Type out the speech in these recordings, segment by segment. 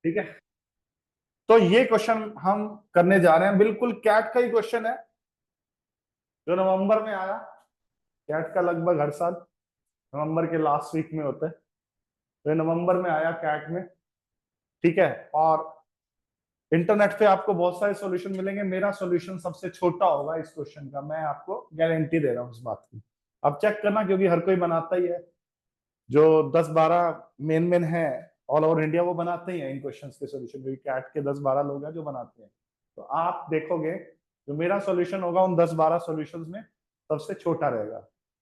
ठीक है, तो ये क्वेश्चन हम करने जा रहे हैं, बिल्कुल कैट का ही क्वेश्चन है जो नवंबर में आया। कैट का लगभग हर साल नवंबर के लास्ट वीक में होता है, तो ये नवंबर में आया कैट में। ठीक है, और इंटरनेट पे आपको बहुत सारे सॉल्यूशन मिलेंगे, मेरा सॉल्यूशन सबसे छोटा होगा इस क्वेश्चन का, मैं आपको गारंटी दे रहा हूँ इस बात की। अब चेक करना, क्योंकि हर कोई बनाता ही है, जो 10-12 मेन मेन है ऑल ओवर इंडिया वो बनाते ही हैं इन क्वेश्चंस के सॉल्यूशन, क्योंकि कैट के 10-12 लोग हैं जो बनाते हैं। तो आप देखोगे जो मेरा सॉल्यूशन होगा उन 10-12 सॉल्यूशंस में सबसे छोटा रहेगा,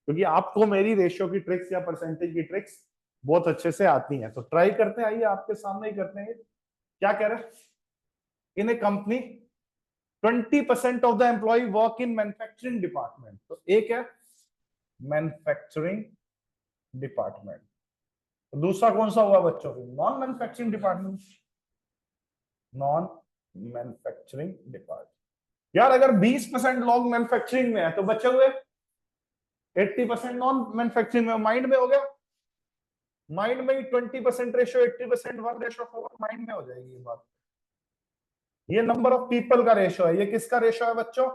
क्योंकि आपको मेरी रेशियो की ट्रिक्स या परसेंटेज की ट्रिक्स बहुत अच्छे से आती हैं। तो ट्राई करते हैं, आइए आपके सामने ही करते हैं। क्या कह रहे हैं, in a company 20% of the employ work in manufacturing department. तो एक है मैन्युफैक्चरिंग डिपार्टमेंट, दूसरा कौन सा हुआ बच्चों, non manufacturing department. Non manufacturing department, यार अगर 20% लोग मैन्युफैक्चरिंग में है तो बचे हुए 80% नॉन मैन्युफैक्चरिंग में। माइंड में हो गया, माइंड में ही 20% रेशियो 80% वर्क रेशियो माइंड में हो जाएगी ये बात। ये नंबर ऑफ पीपल का रेशियो है, ये किसका रेशियो है बच्चों,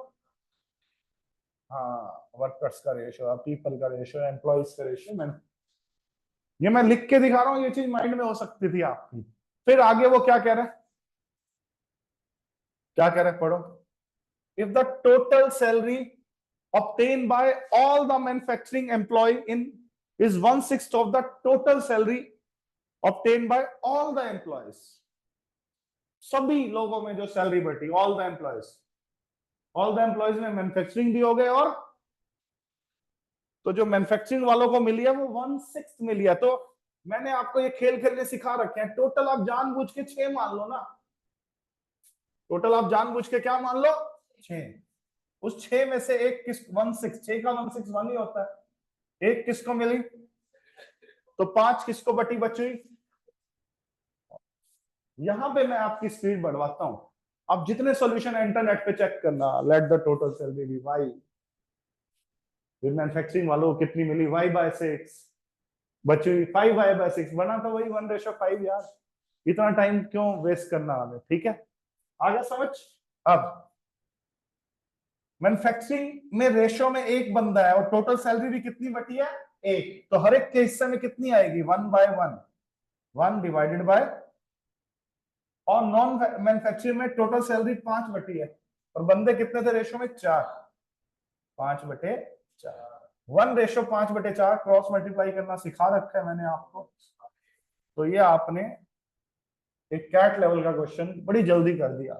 हाँ वर्कर्स का रेशियो है, पीपल का रेशियो है, एम्प्लॉइज का रेशियो। मैं ये मैं लिख के दिखा रहा हूँ, ये चीज माइंड में हो सकती थी आपकी। फिर आगे वो क्या कह रहे हैं, क्या कह रहे हैं पढ़ो। If the total salary obtained by all the manufacturing employee in is 1/6 of the total salary obtained by all the employees। सभी लोगों में जो सैलरी बढ़ी, all the employees, all the employees में मैन्युफैक्चरिंग भी हो गए, और तो जो मैन्युफैक्चरिंग वालों को मिली है वो 1/6 मिली है। तो मैंने आपको ये खेल खेलने सिखा रखे हैं, टोटल आप जानबूझ के 6 मान लो ना, टोटल आप जानबूझ के क्या मान लो 6। उस 6 में से एक किस 1/6, 6 का 1/6 1 ही होता है, एक किसको मिली, तो 5 किसको बटी बची। यहां पे मैं आपकी स्पीड बढ़वाता हूं, अब जितने सॉल्यूशन है इंटरनेट पे चेक करना, let the total salary be Y, फिर मैन्युफैक्चरिंग वालों को कितनी मिली y/6, बची हुई 5y/6, बना तो वही 1:5 यार, इतना टाइम क्यों वेस्ट करना हमें। ठीक है, आगे समझ। अब मैन्युफैक्चरिंग में रेशियो में एक बंदा है और टोटल सैलरी भी कितनी बटी है, एक, तो हर एक के हिस्से में कितनी आएगी 1/1, 1 डिवाइडेड बाय, और नॉन मैन्युफैक्चरिंग में टोटल सैलरी 5 बटी है और बंदे कितने थे रेशियो में 4, 5/4, 1:5/4, क्रॉस मल्टीप्लाई करना सिखा रखा है मैंने आपको। तो ये आपने एक कैट लेवल का क्वेश्चन बड़ी जल्दी कर दिया।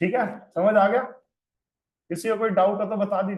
ठीक है, समझ आ गया, किसी को कोई डाउट है तो बता दीजिए।